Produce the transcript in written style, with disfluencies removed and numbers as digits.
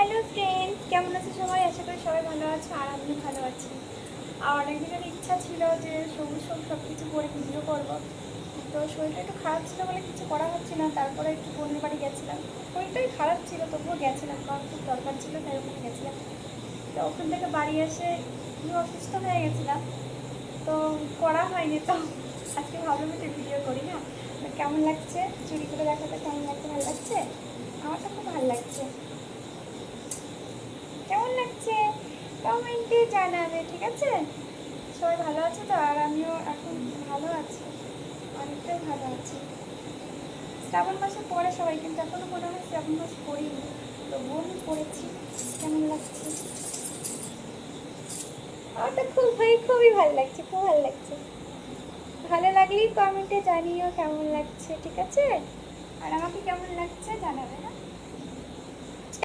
Hello friends, কেমন আছে সবাই? আশা করি সবাই ভালো আছে আর আমিও ভালো আছি। আর অনেক দিনের ইচ্ছা ছিল যে সবুজ সব কিছু করে ভিডিও করব, তো শরীরটা একটু খারাপ ছিল বলে কিছু করা হচ্ছে না। তারপরে একটু বোনের বাড়ি গেছিলাম, শরীরটাই খারাপ ছিল তবুও গেছিলাম, কারণ খুব দরকার ছিল তাই ওখানে গেছিলাম। তো ওখান থেকে বাড়ি এসে আমি অসুস্থ হয়ে গেছিলাম, তো করা হয়নি। তো আজকে ভাবলাম একটু ভিডিও করি না। কেমন লাগছে চুরি করে দেখাতে? কেমন লাগছে? ভালো লাগছে? আমার তো খুব ভালো লাগছে। কেমন লাগছে কমেন্টে জানাবে, ঠিক আছে? সবাই ভালো আছে তো? আর আমিও এখন ভালো আছি, অনেকটাই ভালো আছি। শ্রাবণ মাসে পরে সবাই, কিন্তু এখনো মনে হয় শ্রাবণ মাস পড়িনি, তো বোন পড়েছি। কেমন লাগছে? আমার তো খুবই ভালো লাগছে, খুব ভালো লাগছে। ভালো লাগলেই কমেন্টে জানিও কেমন লাগছে, ঠিক আছে? আর আমাকে কেমন লাগছে জানাবে, হ্যাঁ?